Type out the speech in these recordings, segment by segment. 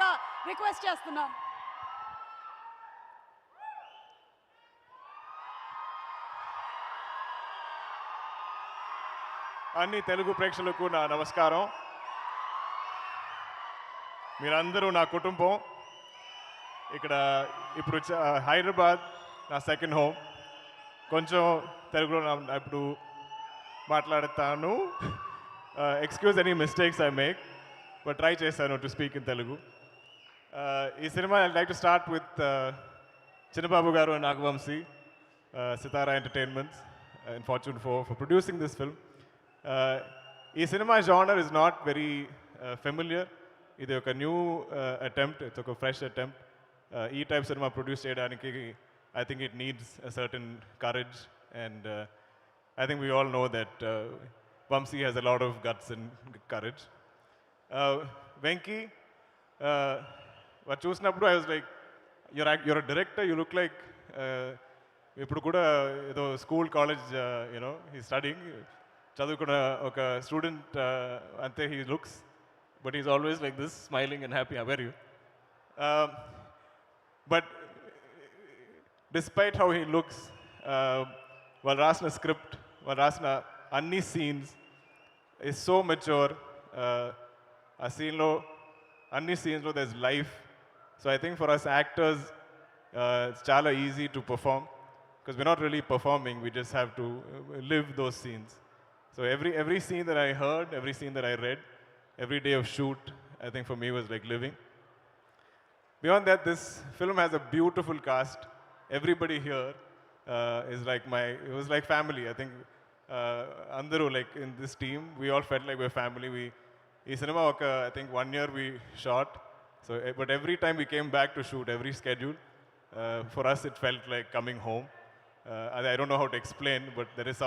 చేయాల్సిందిగా రిక్వెస్ట్ చేస్తున్నాను. అన్ని తెలుగు ప్రేక్షకులకు నా నమస్కారం. మీరందరూ నా కుటుంబం. ఇక్కడ ఇప్పుడు హైదరాబాద్ నా సెకండ్ హోమ్. కొంచెం తెలుగులో ఇప్పుడు మాట్లాడతాను. Excuse any mistakes I make, but try చేశాను టు స్పీక్ ఇన్ తెలుగు. ఈ cinema I like to start with Chinnababu గారు and Nagavamsi, Sithara entertainments and Fortune for producing this film. ఈ cinema genre is not very familiar. ఇది ఒక న్యూ అటెంప్ట్, ఇట్స్ ఒక fresh attempt. ఈ type cinema produce చేయడానికి I think it needs a certain courage, and I think we all know that Vamsi has a lot of guts and courage. Venki, what చూసినప్పుడు I was like, you're a director, you look like ఇప్పుడు కూడా ఏదో school college you know he studying, చదువుకున్న ఒక student అంతే he looks, but is always like this smiling and happy. Our you but despite how he looks, వాళ్ళు రాసిన script, వాళ్ళు రాసిన అన్ని సీన్స్ ఈజ్ సో మెచ్యూర్. ఆ సీన్లో అన్ని సీన్స్లో there is life. So I think for us actors it's చాలా easy to perform because we're not really performing, we just have to live those scenes. So every scene that I heard, every scene that I read, every day of shoot, I think for me was like living. Beyond that, this film has a beautiful cast. Everybody here is like it was like family. I think Andhru, like in this team, we all felt like we're family. Ee cinema I think 1 year we shot. So but every time we came back to shoot, every schedule, for us it felt like coming home. I don't know how to explain, but there is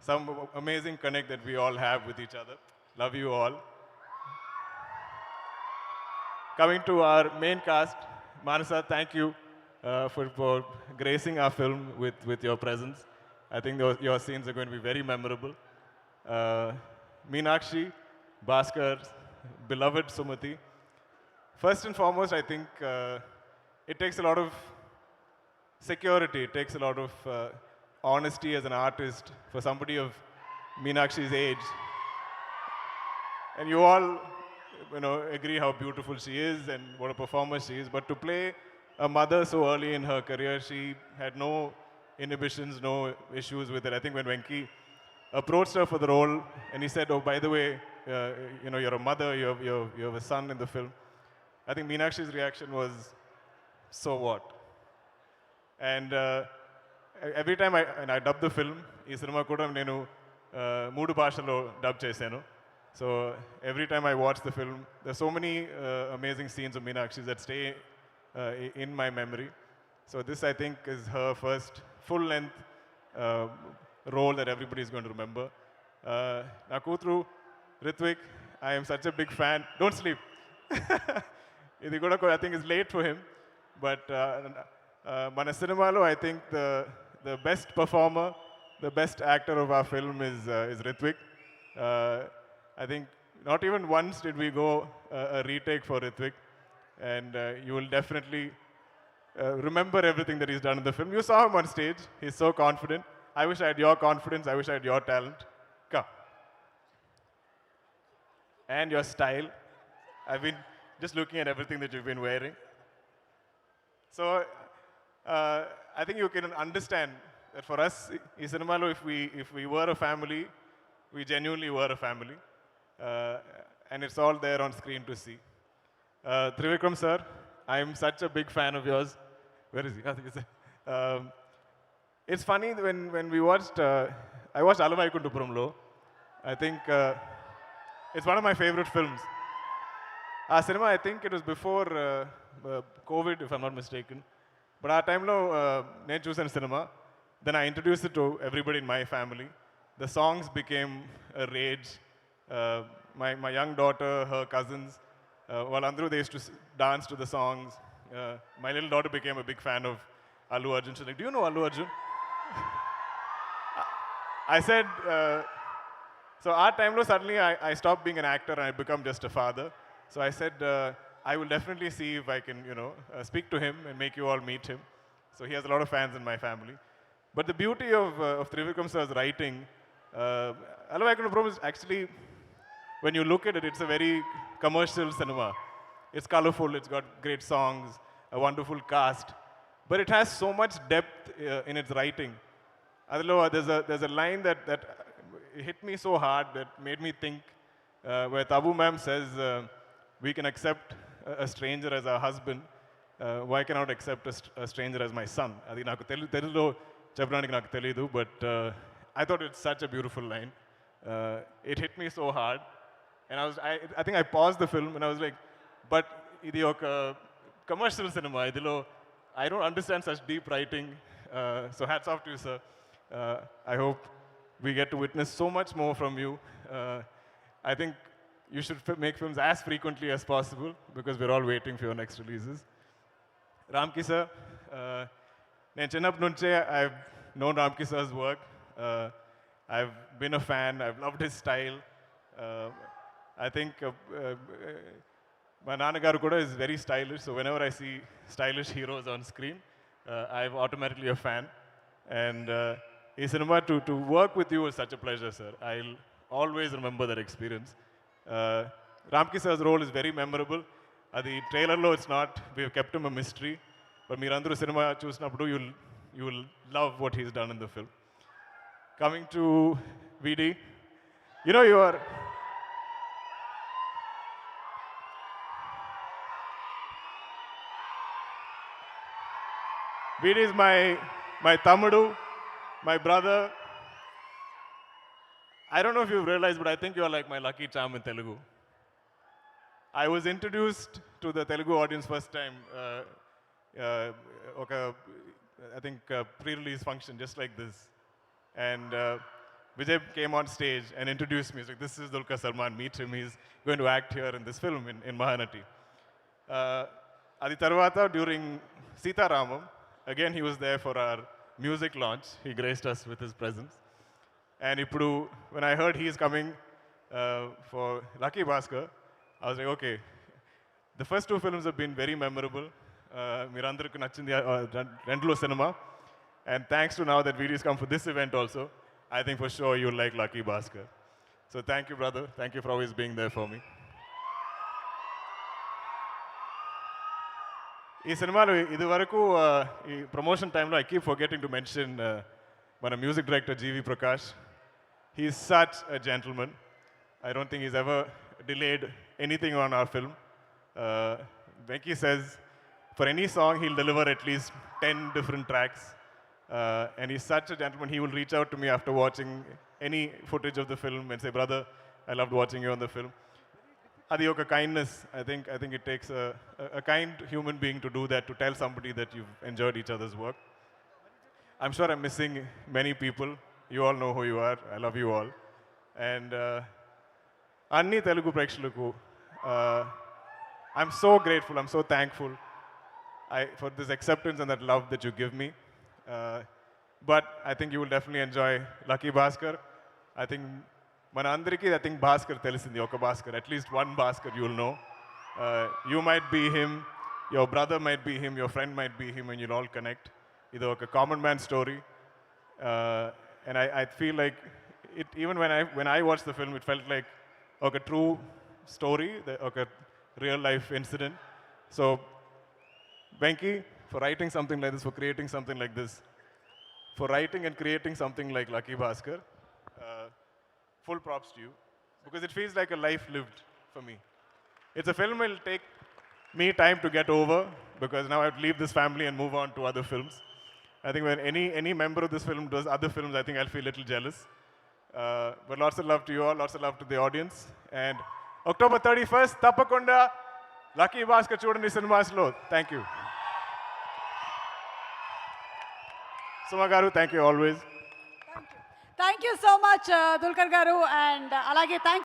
some amazing connect that we all have with each other. Love you all. Coming to our main cast, Manasa, thank you for gracing our film with your presence. I think your scenes are going to be very memorable. Meenakshi, Bhasker, beloved Sumati. First and foremost, I think it takes a lot of security, it takes a lot of honesty as an artist for somebody of Meenakshi's age. And you all, agree how beautiful she is and what a performer she is. But to play a mother so early in her career, she had no inhibitions, no issues with it. I think when Venki approached her for the role and he said, "Oh, by the way, you're a mother, you have a son in the film," I think Meenakshi's reaction was, "So what?" And every time I dub the film, ఈ cinema కూడా నేను 3 భాషల్లో dub చేశాను. So every time I watch the film, there's so many amazing scenes of Meenakshi that stay in my memory. So this, I think, is her first full-length role that everybody is going to remember. Na kutru, Ritwik, I am such a big fan. Don't sleep. Idi kuda I think is late for him, but మన సినిమాలో I think the best performer, the best actor of our film is Ritwik. I think not even once did we go a retake for Ritwik, and you will definitely remember everything that he's done in the film. You saw him on stage, he's so confident. I wish I had your confidence, I wish I had your talent. Come. And your style. I've been just looking at everything that you've been wearing. So I think you can understand that for us, in cinema, if we were a family, we genuinely were a family. And it's all there on screen to see. Trivikram sir, I am such a big fan of yours. Where is he? I think he's there. It's funny when we watched, I watched Alavaikundapuramlo. I think it's one of my favorite films. Our cinema, I think it was before COVID, if I'm not mistaken. But our time lo నేను చూసాను cinema. Then I introduced it to everybody in my family. The songs became a rage. My young daughter, her cousins, వాళ్ళందరూ they used to dance to the songs. My little daughter became a big fan of Allu Arjun. She's like, "Do you know Allu Arjun?" I said, so our time lo suddenly I stopped being an actor and I become just a father. So I said, I will definitely see if I can, speak to him and make you all meet him. So he has a lot of fans in my family. But the beauty of Trivikram sir's writing, Alavikram is actually, when you look at it, it's a very commercial cinema. It's colorful, it's got great songs, a wonderful cast, but it has so much depth in its writing. Adilo, there's a line that hit me so hard that made me think, where Tabu ma'am says, we can accept a stranger as our husband, why cannot accept a stranger as my son? Adi naku telugulo చెప్పడానికి నాకు తెలీదు, but I thought it's such a beautiful line. It hit me so hard, and I think I paused the film and I was like, but ఇది ఒక commercial cinema, ఇదిలో I don't understand such deep writing, so hats off to you, sir. I hope we get to witness so much more from you. I think you should make films as frequently as possible because we're all waiting for your next releases. Ramki sir, నేను చిన్నప్పటి నుంచే I've known Ramki sir's work. I've been a fan, I've loved his style. I think my Nanagaru Kuda is very stylish, so whenever I see stylish heroes on screen, I'm automatically a fan. And in cinema, to work with you is such a pleasure, sir. I'll always remember that experience. Ramki sir's role is very memorable. The trailer lo it's not, we've kept him a mystery. But Mirandru cinema chusinapudu, you will love what he's done in the film. Coming to VD, you are... VD is my Tamudu, my brother. I don't know if you've realized, but I think you're like my lucky charm in Telugu. I was introduced to the Telugu audience first time, I think pre-release function, just like this. And Vijay came on stage and introduced me. He's like, this is Dulkar Salman, meet him. He's going to act here in this film in Mahanati. Adi Tarvata, during Sita Ramam, again he was there for our music launch. He graced us with his presence. And ippudu, when I heard he is coming for Lucky Bhasker, I was like, okay, the first two films have been very memorable. Mirandarku nachindi rendulo cinema. And thanks to now that VD's come for this event also, I think for sure you'll like Lucky Bhasker. So thank you, brother. Thank you for always being there for me. ఈ సినిమాలో ఇది వరకు ఈ promotion టైంలో I keep forgetting to mention మన music director GV Prakash. He is such a gentleman. I don't think he's ever delayed anything on our film. Venki says for any song he'll deliver at least 10 different tracks. And he's such a gentleman. He will reach out to me after watching any footage of the film and say, brother, I loved watching you on the film. Adi oka kindness. I think it takes a kind human being to do that, to tell somebody that you've enjoyed each other's work. I'm sure I'm missing many people. You all know who you are. I love you all. And Anni Telugu Prekshalaku, I'm so grateful, I'm so thankful for this acceptance and that love that you give me. But I think you will definitely enjoy Lucky Bhasker. I think Manandriki, I think Bhasker telisindi oka Bhasker. At least one Bhasker you will know. You might be him, your brother might be him, your friend might be him, and you'll all connect. Ido oka common man story. And I feel like it, even when I watched the film, it felt like a true story, a real life incident. So, Venki, for writing something like this, for creating something like this, for writing and creating something like Lucky Bhasker, full props to you, because it feels like a life lived for me. It's a film it'll take me time to get over, because now I have to leave this family and move on to other films. I think when any member of this film does other films, I think I'll feel a little jealous. But lots of love to you all, lots of love to the audience. And October 31st, Tapakunda, Lucky Bhasker Chudandi Cinemas lo. Thank you. Suma garu, thank you always. Thank you so much, Dulkar garu, and alage thank